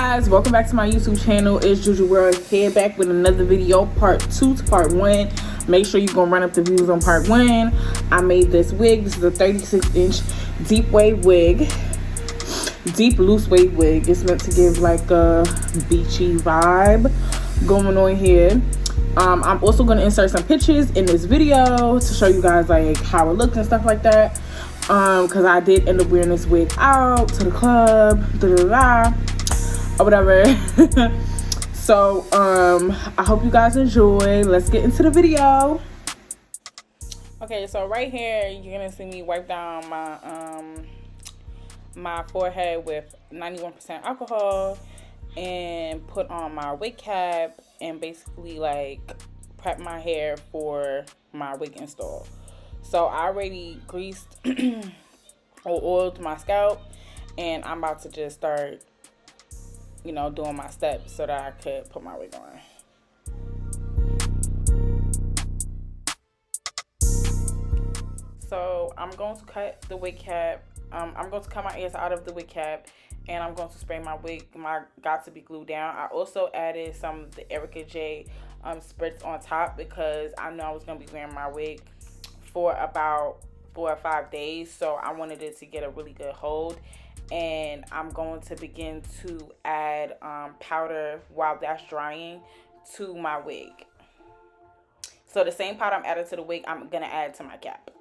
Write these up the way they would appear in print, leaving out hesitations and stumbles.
guys, welcome back to my YouTube channel. It's Juju World here, back with another video, part 2 to part 1. Make sure you're gonna run up the views on part 1. I made this wig. This is a 36-inch deep wave wig, deep loose wave wig. It's meant to give like a beachy vibe going on here. I'm also going to insert some pictures in this video to show you guys like how it looks and stuff like that, because I did end up wearing this wig out to the club, or whatever. So I hope you guys enjoy. Let's get into the video. Okay, so right here you're gonna see me wipe down my forehead with 91% alcohol and put on my wig cap and basically like prep my hair for my wig install. So I already greased or oiled my scalp, and I'm about to just start, you know, doing my steps so that I could put my wig on. So I'm going to cut the wig cap. I'm going to cut my ears out of the wig cap, and I'm going to spray my wig, my got to be glued down. I also added some of the ERIKA J spritz on top because I know I was going to be wearing my wig for about 4 or 5 days, so I wanted it to get a really good hold. And I'm going to begin to add powder while that's drying to my wig. So the same powder I'm adding to the wig, I'm going to add to my cap.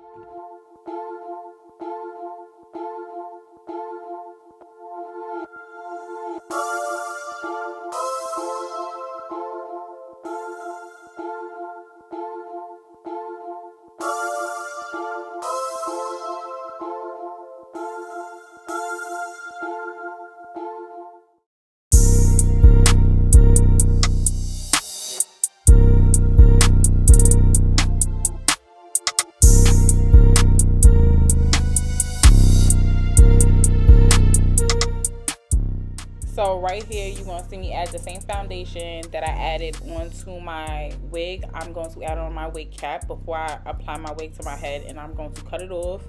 So right here, you're going to see me add the same foundation that I added onto my wig. I'm going to add on my wig cap before I apply my wig to my head, and I'm going to cut it off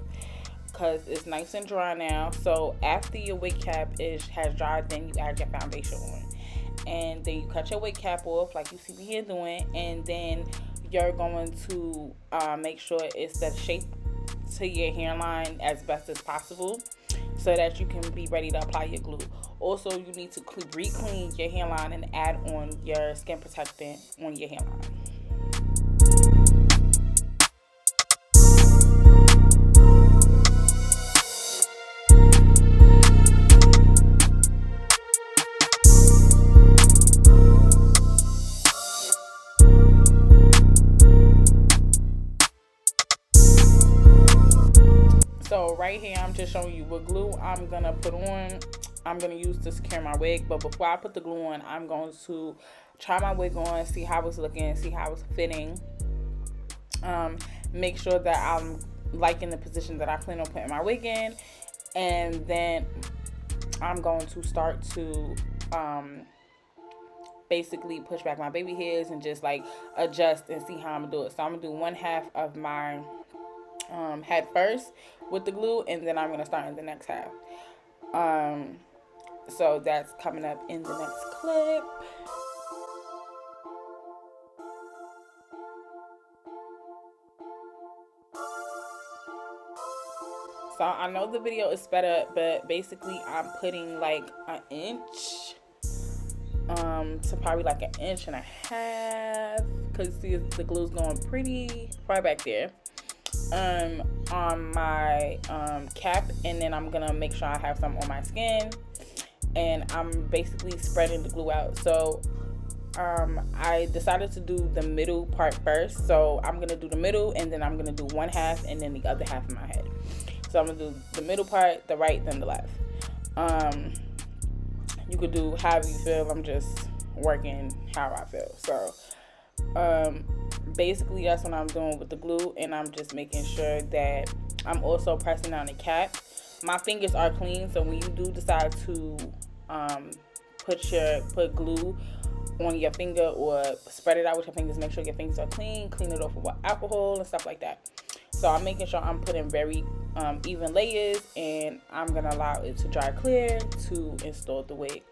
because it's nice and dry now. So after your wig cap has dried, then you add your foundation on. And then you cut your wig cap off like you see me here doing, and then you're going to make sure it's the shape to your hairline as best as possible, so that you can be ready to apply your glue. Also, you need to re-clean your hairline and add on your skin protectant on your hairline. So right here, I'm just showing you what glue I'm gonna put on. I'm gonna use to secure my wig, but before I put the glue on, I'm going to try my wig on, see how it's looking, see how it's fitting. Make sure that I'm liking the position that I plan on putting my wig in, and then I'm going to start to basically push back my baby hairs and just like adjust and see how I'm gonna do it. So I'm gonna do one half of my head first with the glue, and then I'm gonna start in the next half. So that's coming up in the next clip. So I know the video is sped up, but basically I'm putting like an inch to probably like an inch and a half, because see the glue's going pretty far back there on my cap, and then I'm gonna make sure I have some on my skin, and I'm basically spreading the glue out. So I decided to do the middle part first, so I'm gonna do the middle, and then I'm gonna do one half and then the other half of my head. So I'm gonna do the middle part, the right, then the left. You could do however you feel. I'm just working how I feel. So basically that's what I'm doing with the glue, and I'm just making sure that I'm also pressing down the cap. My fingers are clean, so when you do decide to put glue on your finger or spread it out with your fingers, make sure your fingers are clean it off with alcohol and stuff like that. So I'm making sure I'm putting very even layers, and I'm gonna allow it to dry clear to install the wig.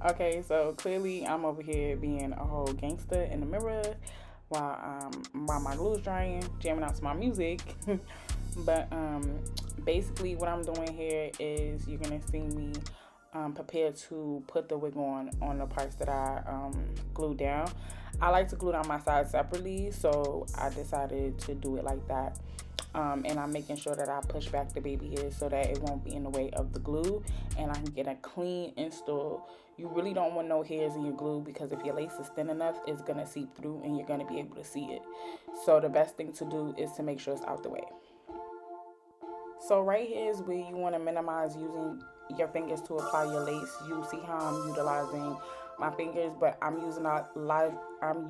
Okay, so clearly I'm over here being a whole gangster in the mirror while my glue's drying, jamming out to my music. But basically what I'm doing here is you're gonna see me prepare to put the wig on the parts that I glued down. I like to glue down my sides separately, so I decided to do it like that. And I'm making sure that I push back the baby hairs so that it won't be in the way of the glue and I can get a clean install. You really don't want no hairs in your glue because if your lace is thin enough, it's going to seep through and you're going to be able to see it. So the best thing to do is to make sure it's out the way. So right here is where you want to minimize using your fingers to apply your lace. You see how I'm utilizing my fingers, but I'm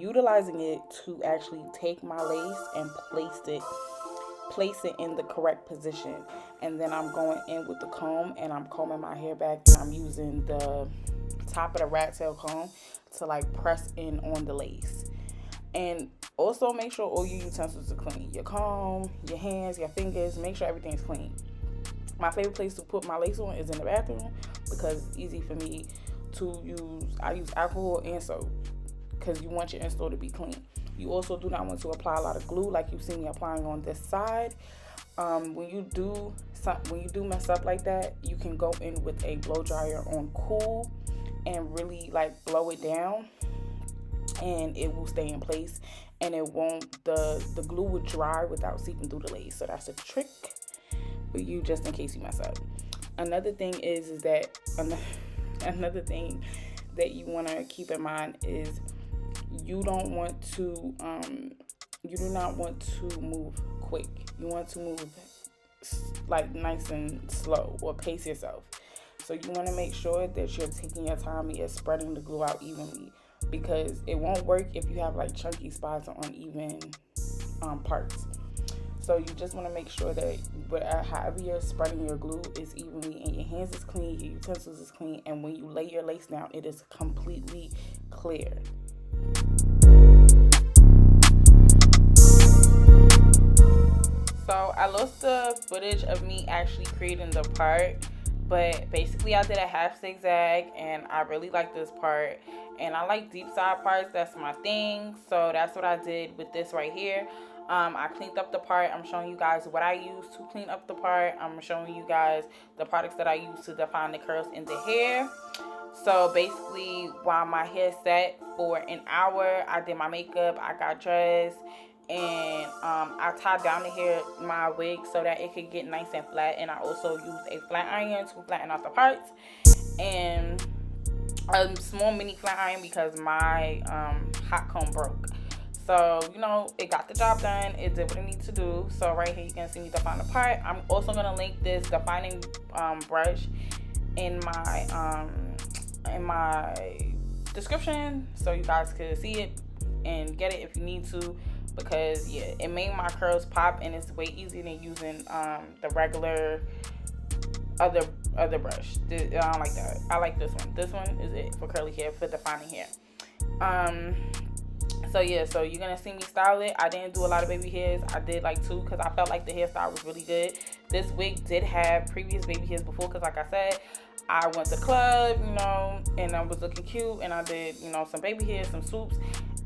utilizing it to actually take my lace and place it in the correct position. And then I'm going in with the comb and I'm combing my hair back, and I'm using the top of the rat tail comb to like press in on the lace. And also make sure all your utensils are clean. Your comb, your hands, your fingers, make sure everything's clean. My favorite place to put my lace on is in the bathroom because it's easy for me to use. I use alcohol and soap because you want your install to be clean. You also do not want to apply a lot of glue like you see me applying on this side. When you do mess up like that, you can go in with a blow dryer on cool and really like blow it down, and it will stay in place, and it won't. The glue will dry without seeping through the lace. So that's a trick for you, just in case you mess up. Another thing is that another thing that you want to keep in mind is you do not want to move quick. You want to move like nice and slow, or pace yourself. So you want to make sure that you're taking your time and you're spreading the glue out evenly, because it won't work if you have like chunky spots or uneven parts. So you just want to make sure that however you're spreading your glue is evenly, and your hands is clean, your utensils is clean, and when you lay your lace down, it is completely clear. So I lost the footage of me actually creating the part, but basically I did a half zigzag and I really like this part, and I like deep side parts. That's my thing. So that's what I did with this right here. I cleaned up the part. I'm showing you guys what I use to clean up the part. I'm showing you guys the products that I use to define the curls in the hair. So basically, while my hair set for an hour, I did my makeup, I got dressed, and I tied down the hair, my wig, so that it could get nice and flat. And I also used a flat iron to flatten out the parts, and a small mini flat iron because my hot comb broke. So, you know, it got the job done. It did what it needs to do. So right here, you can see me define the part. I'm also going to link this defining brush in my description so you guys could see it and get it if you need to, because yeah, it made my curls pop, and it's way easier than using the regular other brush. I don't like that. I like this one. This one is it for curly hair, for defining hair. So yeah, so you're gonna see me style it. I didn't do a lot of baby hairs. I did like 2 because I felt like the hairstyle was really good. This wig did have previous baby hairs before, because like I said, I went to the club, you know, and I was looking cute, and I did, you know, some baby hairs, some swoops,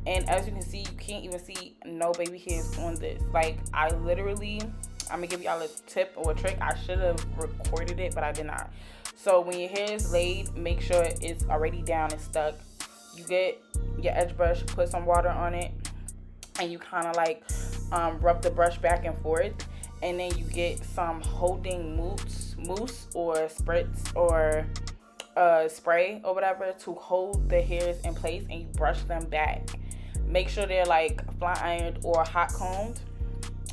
and as you can see, you can't even see no baby hairs on this. Like, I'm gonna give y'all a tip or a trick. I should have recorded it, but I did not. So when your hair is laid, make sure it's already down and stuck. You get your edge brush, put some water on it, and you kind of like rub the brush back and forth, and then you get some holding mousse or spritz or spray or whatever to hold the hairs in place, and you brush them back. Make sure they're like flat ironed or hot combed,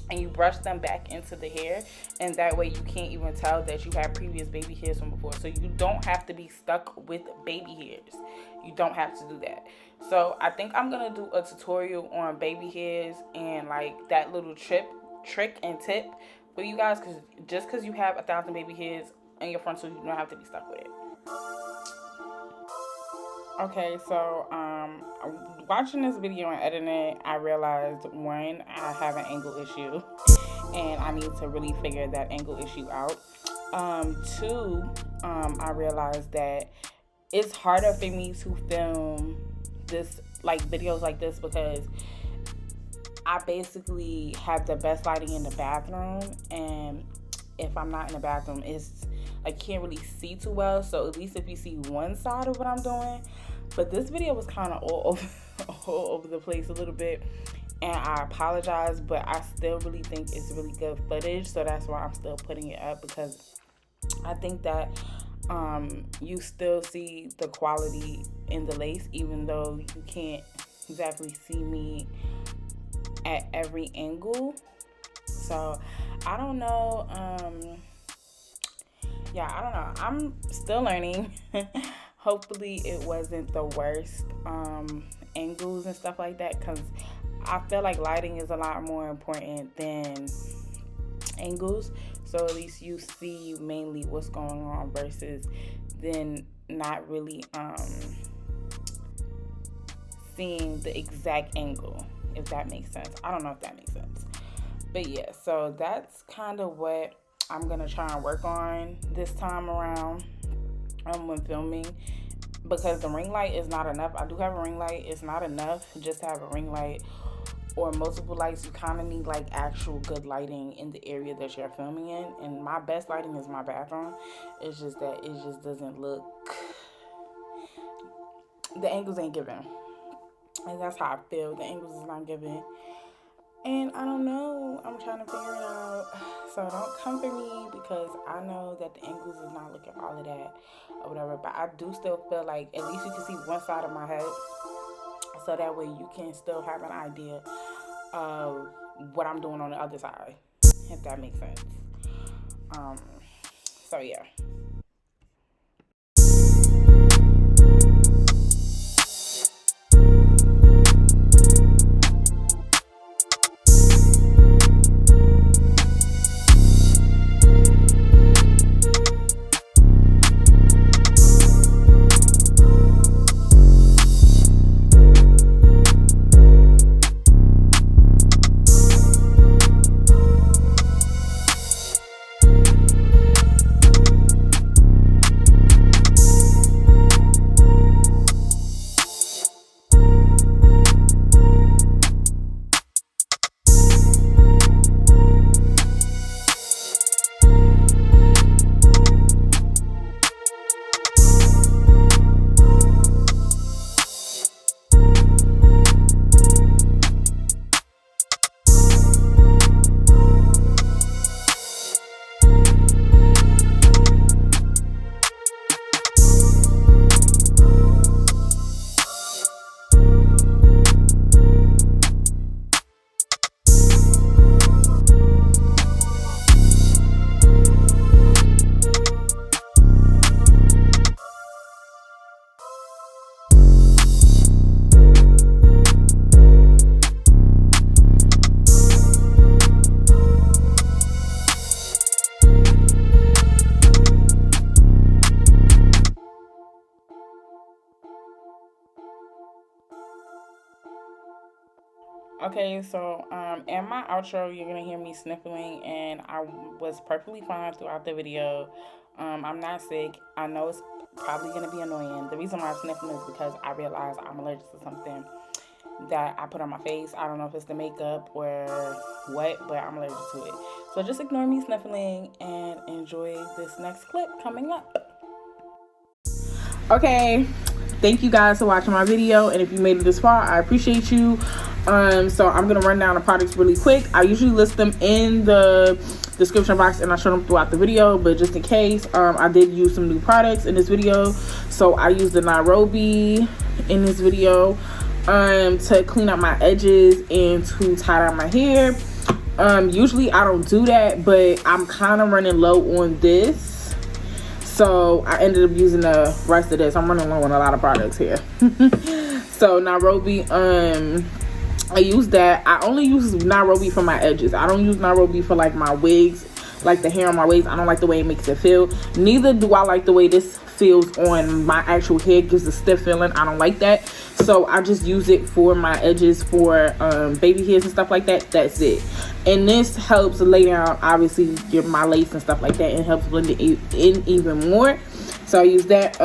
and you brush them back into the hair, and that way you can't even tell that you had previous baby hairs from before. So you don't have to be stuck with baby hairs. You don't have to do that. So I think I'm gonna do a tutorial on baby hairs and like that little trick and tip for you guys, because just because you have 1,000 baby hairs in your frontal, you don't have to be stuck with it. Okay, so watching this video and editing it, I realized, one, I have an angle issue and I need to really figure that angle issue out. Two, I realized that it's harder for me to film this, like videos like this, because I basically have the best lighting in the bathroom, and if I'm not in the bathroom, I can't really see too well. So at least if you see one side of what I'm doing. But this video was kind of all over the place a little bit, and I apologize, but I still really think it's really good footage, so that's why I'm still putting it up, because I think that you still see the quality in the lace, even though you can't exactly see me at every angle. So I don't know. Yeah, I don't know. I'm still learning. Hopefully it wasn't the worst angles and stuff like that, because I feel like lighting is a lot more important than angles. So at least you see mainly what's going on versus then not really seeing the exact angle, if that makes sense. I don't know if that makes sense. But yeah, so that's kind of what I'm going to try and work on this time around when filming, because the ring light is not enough. I do have a ring light. It's not enough just to have a ring light or multiple lights. You kind of need like actual good lighting in the area that you're filming in. And my best lighting is my bathroom. It's just that it just doesn't look, the angles ain't giving. And that's how I feel. The angles is not giving. And I don't know. I'm trying to figure it out. So don't come for me, because I know that the angles is not looking all of that or whatever. But I do still feel like at least you can see one side of my head. So that way you can still have an idea of what I'm doing on the other side, if that makes sense. So yeah. Okay, so in my outro, you're gonna hear me sniffling, and I was perfectly fine throughout the video. I'm not sick. I know it's probably gonna be annoying. The reason why I'm sniffling is because I realized I'm allergic to something that I put on my face. I don't know if it's the makeup or what, but I'm allergic to it. So just ignore me sniffling and enjoy this next clip coming up. Okay, thank you guys for watching my video, and if you made it this far, I appreciate you. So I'm gonna run down the products really quick. I usually list them in the description box and I show them throughout the video, but just in case, I did use some new products in this video. So I used the Nairobi in this video to clean up my edges and to tie down my hair. Usually I don't do that, but I'm kind of running low on this, so I ended up using the rest of this. I'm running low on a lot of products here. So Nairobi, I use that. I only use Nairobi for my edges. I don't use Nairobi for like my wigs, like the hair on my wigs. I don't like the way it makes it feel. Neither do I like the way this feels on my actual hair. It gives a stiff feeling. I don't like that. So I just use it for my edges, for baby hairs and stuff like that. That's it. And this helps lay down, obviously, my lace and stuff like that, and helps blend it in even more. So I use that.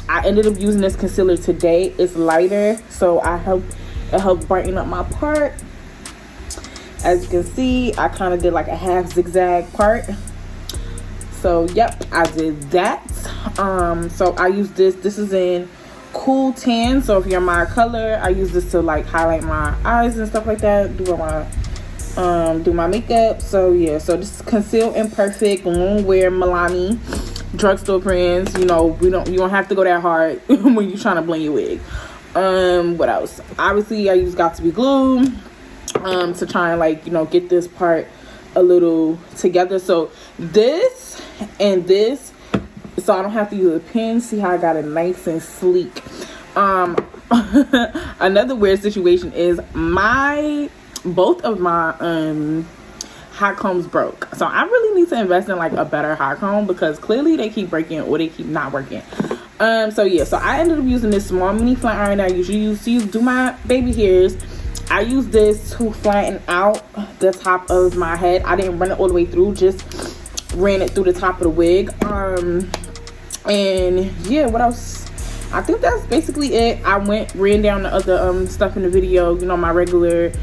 I ended up using this concealer today. It's lighter, so it helped brighten up my part. As you can see, I kind of did like a half zigzag part. So yep, I did that. So I use this is in Cool Tan. So if you're my color, I use this to like highlight my eyes and stuff like that, do my makeup. So yeah, so this is Conceal Imperfect Long Wear Milani drugstore brands. You know, you don't have to go that hard when you're trying to blend your wig. What else? Obviously I use Got To Be Glue to try and like, you know, get this part a little together. So this and this, so I don't have to use a pen. See how I got it nice and sleek. Another weird situation is both of my hot combs broke, so I really need to invest in like a better hot comb, because clearly they keep breaking or they keep not working. So yeah, so I ended up using this small mini flat iron that I usually use to do my baby hairs. I use this to flatten out the top of my head. I didn't run it all the way through, just ran it through the top of the wig. And yeah, what else? I think that's basically it. I ran down the other stuff in the video, you know, my regular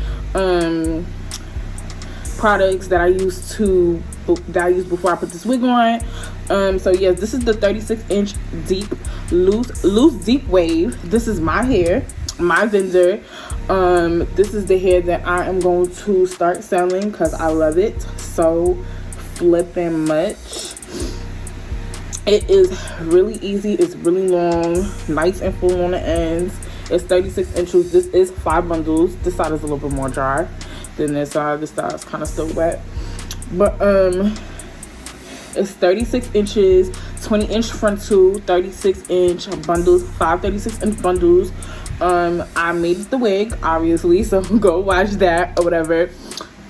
products that I use before I put this wig on. So yes, this is the 36-inch deep loose deep wave. This is my hair, my vendor. This is the hair that I am going to start selling because I love it so flipping much. It is really easy. It's really long, nice and full on the ends. It's 36 inches. This is 5 bundles. This side is a little bit more dry than this side. This side is kind of still wet, but it's 36 inches, 20-inch frontal, 36-inch bundles, 5 36-inch bundles. I made the wig, obviously, so go watch that or whatever.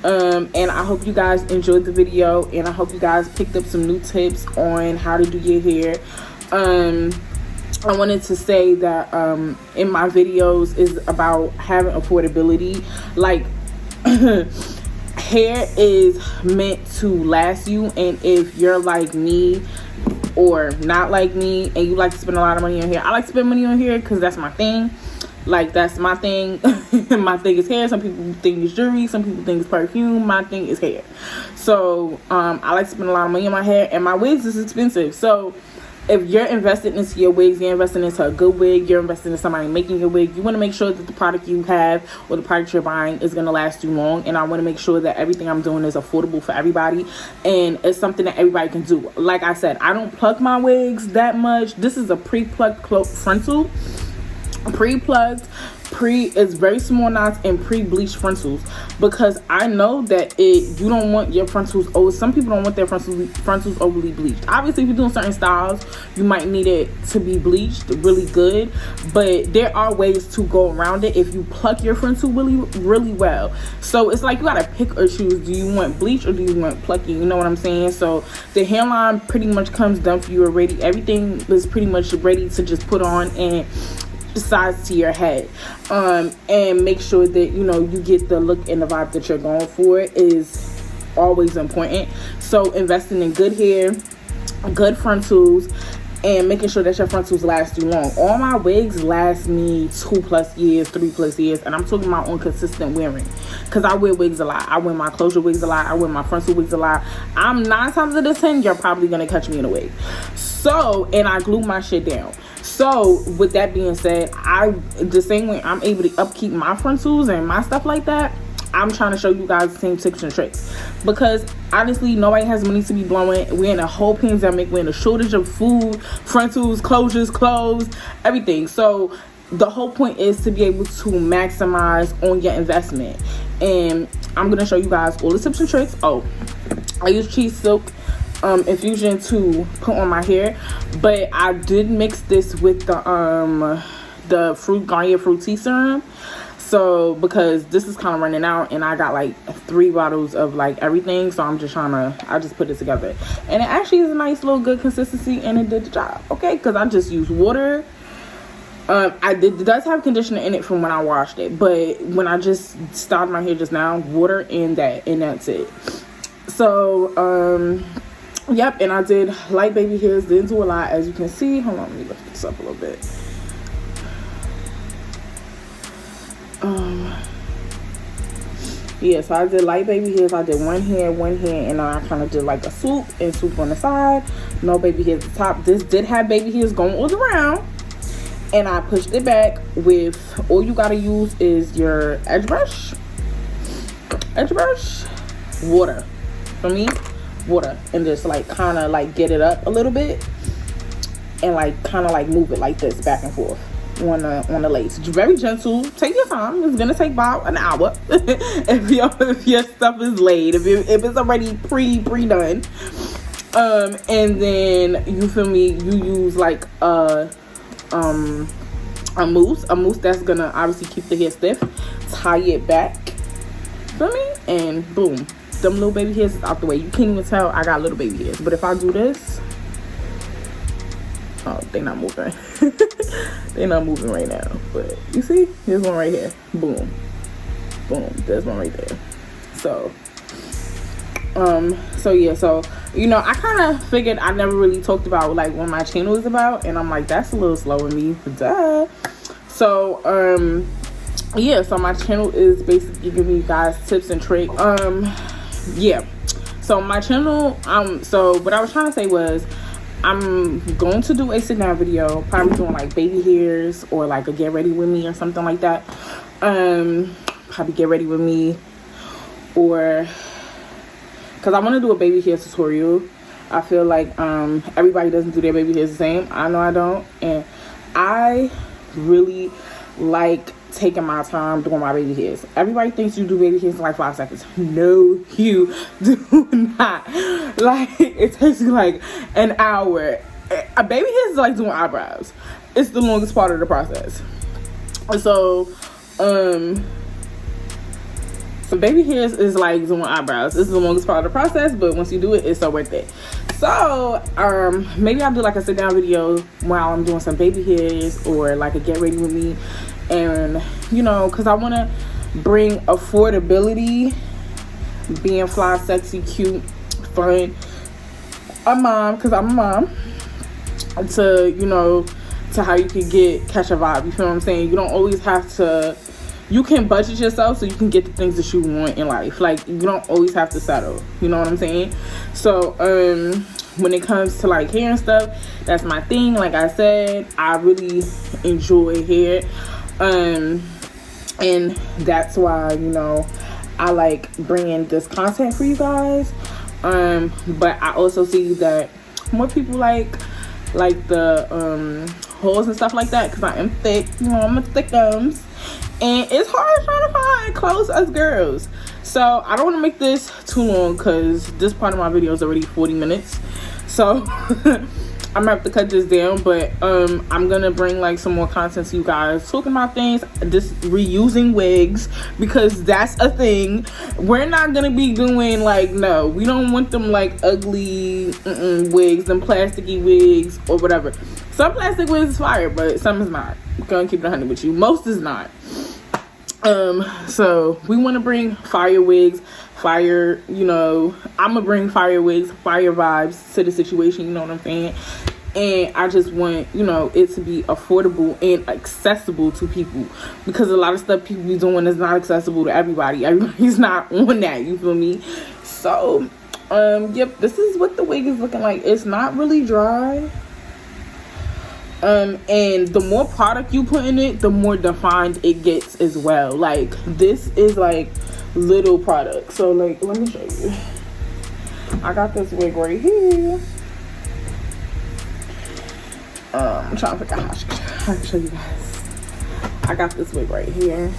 And I hope you guys enjoyed the video, and I hope you guys picked up some new tips on how to do your hair. I wanted to say that in my videos is about having affordability. Like hair is meant to last you, and if you're like me or not like me and you like to spend a lot of money on hair, I like to spend money on hair because that's my thing. Like, that's my thing. My thing is hair. Some people think it's jewelry, some people think it's perfume. My thing is hair. So I like to spend a lot of money on my hair, and my wigs is expensive. So if you're invested into your wigs, you're investing into a good wig, you're investing in somebody making your wig, you want to make sure that the product you have or the product you're buying is going to last you long. And I want to make sure that everything I'm doing is affordable for everybody, and it's something that everybody can do. Like I said, I don't pluck my wigs that much. This is a pre-plucked frontal. Pre-plucked, it's very small knots, and pre-bleached frontals, because I know that you don't want your frontals some people don't want their frontals overly bleached. Obviously, if you're doing certain styles, you might need it to be bleached really good, but there are ways to go around it if you pluck your frontal really well. So it's like you gotta pick or choose. Do you want bleach or do you want plucky? You know what I'm saying? So the hairline pretty much comes done for you already. Everything is pretty much ready to just put on and size to your head, and make sure that you know you get the look and the vibe that you're going for is always important. So investing in good hair, good frontals, and making sure that your frontals last you long. All my wigs last me 2+ years, 3+ years, and I'm talking about on consistent wearing, because I wear wigs a lot. I wear my closure wigs a lot. I wear my frontal wigs a lot. I'm 9 times out of 10 you're probably gonna catch me in a wig. So, and I glue my shit down. So with that being said, the same way I'm able to upkeep my frontals and my stuff like that, I'm trying to show you guys the same tips and tricks, because honestly nobody has money to be blowing. We're in a whole pandemic, we're in a shortage of food, frontals, closures, clothes, everything. So the whole point is to be able to maximize on your investment, and I'm gonna show you guys all the tips and tricks. I use cheese silk infusion to put on my hair, but I did mix this with the Garnier Fruity serum. So because this is kind of running out, and I got like 3 bottles of like everything, so I'm just I just put it together, and it actually is a nice little good consistency, and it did the job. Okay, because I just used water. It does have conditioner in it from when I washed it, but when I just styled my hair just now, water and that's it. So Yep, and I did light baby hairs. Didn't do a lot, as you can see. Hold on, let me lift this up a little bit. Yeah, so I did light baby hairs. I did one here, and then I kind of did like a swoop and swoop on the side. No baby hairs at the top. This did have baby hairs going all around, and I pushed it back with, all you gotta use is your edge brush, water. For me, water, and just like kind of like get it up a little bit, and like kind of like move it like this back and forth on the lace. Very gentle. Take your time. It's gonna take about an hour if your stuff is laid, if it's already pre-done. And then, you feel me, you use like a mousse that's gonna obviously keep the hair stiff. Tie it back, feel me, and boom, them little baby hairs is out the way. You can't even tell I got little baby hairs. But if I do this, oh, they not moving. They're not moving right now, but you see, there's one right here. Boom, there's one right there. So yeah, so you know, I kind of figured I never really talked about like what my channel is about, and I'm like, that's a little slow in me, duh. So yeah, so my channel is basically giving you guys tips and tricks. Yeah, so my channel, so what I was trying to say was, I'm going to do a sit down video, probably doing like baby hairs or like a get ready with me or something like that. Probably get ready with me, or because I want to do a baby hair tutorial. I feel like everybody doesn't do their baby hairs the same. I know I don't, and I really like taking my time doing my baby hairs. Everybody thinks you do baby hairs in like 5 seconds. No, you do not. Like, it takes you like an hour. A baby hairs is like doing eyebrows. It's the longest part of the process. So baby hairs is like doing eyebrows. This is the longest part of the process, but once you do it, it's so worth it. So maybe I'll do like a sit down video while I'm doing some baby hairs, or like a get ready with me. And you know, because I want to bring affordability, being fly, sexy, cute, fun, a mom, because I'm a mom, to, you know, to how you can catch a vibe. You feel what I'm saying? You don't always have to, you can budget yourself so you can get the things that you want in life. Like, you don't always have to settle, you know what I'm saying? So when it comes to like hair and stuff, that's my thing. Like I said, I really enjoy hair, and that's why, you know, I like bringing this content for you guys. But I also see that more people like the hauls and stuff like that, because I am thick, you know, I'm a thick gums, and it's hard trying to find clothes us girls. So I don't want to make this too long, because this part of my video is already 40 minutes. So I'm gonna have to cut this down, but I'm gonna bring like some more content to you guys, talking about things, just reusing wigs, because that's a thing. We're not gonna be doing like, no, we don't want them like ugly wigs, them plasticky wigs or whatever. Some plastic wigs is fire, but some is not. I'm gonna keep it 100 with you. Most is not. So we want to bring fire wigs, fire, you know, I'm gonna bring fire wigs, fire vibes to the situation, you know what I'm saying? And I just want, you know, it to be affordable and accessible to people, because a lot of stuff people be doing is not accessible to everybody. Everybody's not on that, you feel me? So yep, this is what the wig is looking like. It's not really dry, and the more product you put in it, the more defined it gets as well. Like, this is like little product. So like, let me show you. I got this wig right here. I'm trying to figure out how to show you guys. I got this wig right here,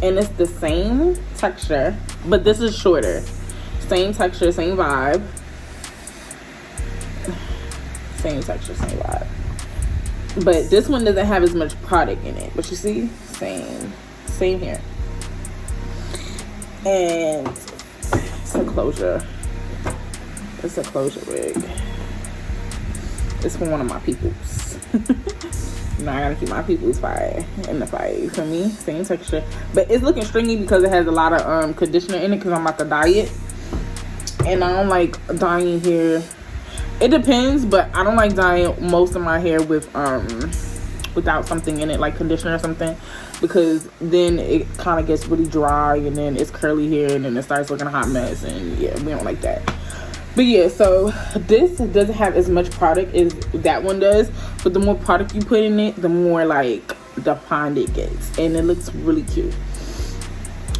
and it's the same texture, but this is shorter. Same texture, same vibe. Same texture, same vibe. But this one doesn't have as much product in it. But you see, same here. And it's a closure. It's a closure wig. It's from one of my peoples. You know, I gotta keep my peoples fire in the fire. For me, same texture, but it's looking stringy because it has a lot of conditioner in it, because I'm about to dye it. And I don't like dyeing hair. It depends, but I don't like dyeing most of my hair with without something in it, like conditioner or something, because then it kind of gets really dry and then it's curly hair and then it starts looking a hot mess, and yeah, we don't like that. But yeah, so this doesn't have as much product as that one does, but the more product you put in it, the more like defined it gets, and it looks really cute.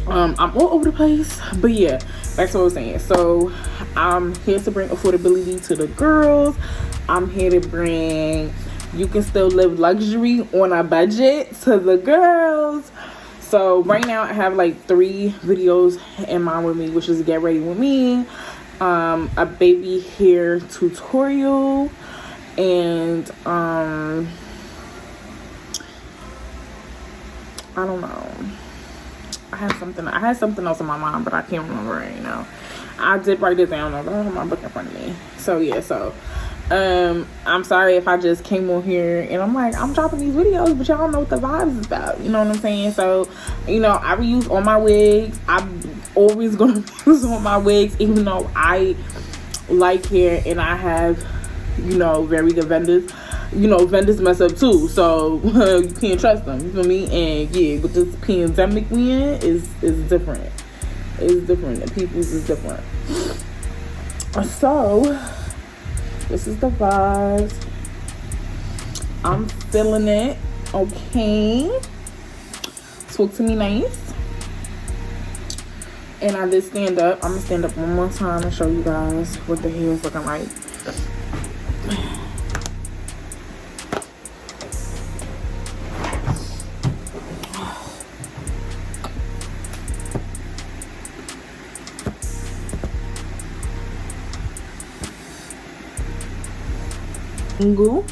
I'm all over the place, but yeah, back to what I was saying. So I'm here to bring affordability to the girls. I'm here to bring you can still live luxury on a budget to the girls. So right now I have like 3 videos in mind with me, which is get ready with me, a baby hair tutorial, and I don't know, I had something else in my mind, but I can't remember right now. I did write it down. I don't have my book in front of me. So yeah, so I'm sorry if I just came on here and I'm like, I'm dropping these videos, but y'all don't know what the vibes is about. You know what I'm saying? So, you know, I reuse all my wigs. I'm always gonna reuse all my wigs, even though I like hair and I have, you know, very good vendors. You know, vendors mess up too, so you can't trust them. You feel me? And yeah, with this pandemic we in, is different. It's different. The people's is different. So this is the vibes. I'm feeling it. Okay. Talk to me nice. And I did stand up. I'm gonna stand up one more time and show you guys what the hair is looking like. Go.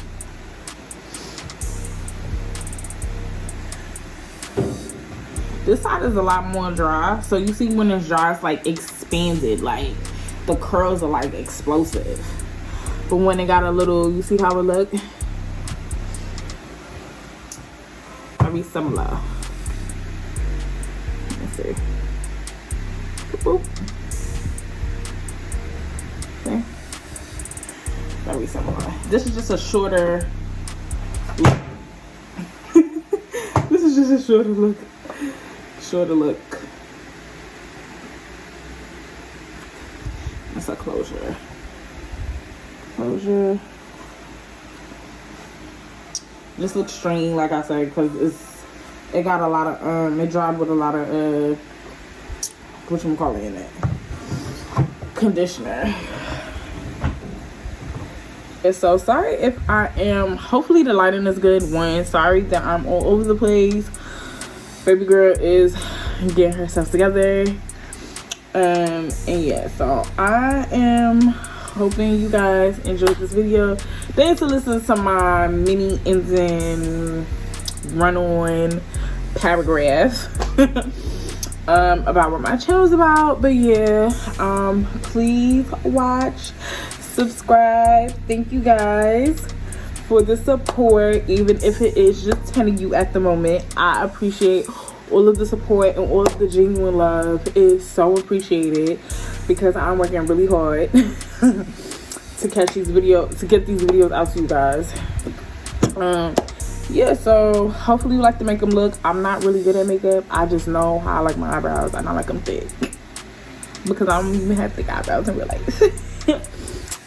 This side is a lot more dry, so you see when it's dry it's like expanded, like the curls are like explosive. But when it got a little, you see how it look, very similar. Let's see. Boop. Okay. Very similar. This is just a shorter this is just a shorter look. That's a closure. This looks strange, like I said, because it got a lot of it dried with a lot of whatchamacallit in it, conditioner. So sorry if I am, hopefully the lighting is good. Sorry that I'm all over the place. Baby girl is getting herself together. And yeah, so I am hoping you guys enjoyed this video. Thanks for listening to my mini engine run-on paragraph about what my channel is about. But yeah, please watch, subscribe. Thank you guys for the support, even if it is just 10 of you at the moment. I appreciate all of the support and all of the genuine love. Is so appreciated, because I'm working really hard to catch these videos, to get these videos out to you guys. Yeah, so hopefully you like to make them look. I'm not really good at makeup. I just know how I like my eyebrows, and I like them thick, because I don't even have thick eyebrows in real life.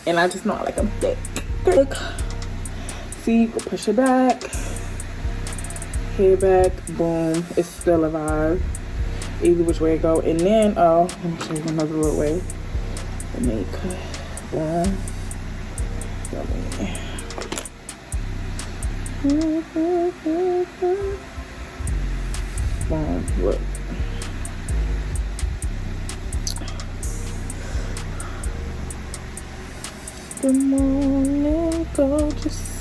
And I just know I like them thick. Look. See, you can push it back, hair back, boom. It's still a vibe, either which way it go. And then, oh, let me show you another little way to make, boom. Boom, look. Good morning, gorgeous.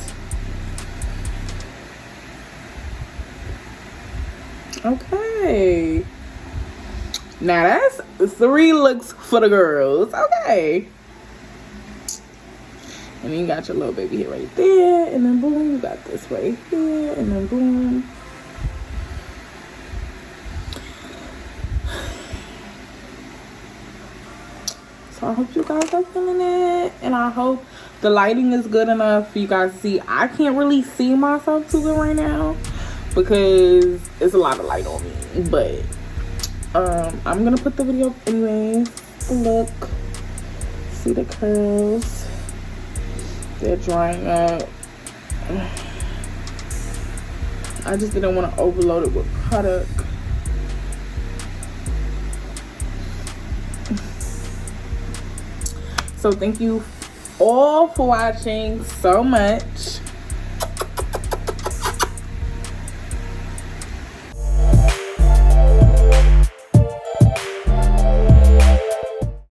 Okay. Now that's 3 looks for the girls. Okay. And then you got your little baby here right there. And then boom, you got this right here. And then boom. So I hope you guys are feeling it, and I hope the lighting is good enough for you guys to see. I can't really see myself too good right now because it's a lot of light on me, but I'm gonna put the video up anyways. Look, see the curls, they're drying up. I just didn't want to overload it with product. So thank you all for watching so much.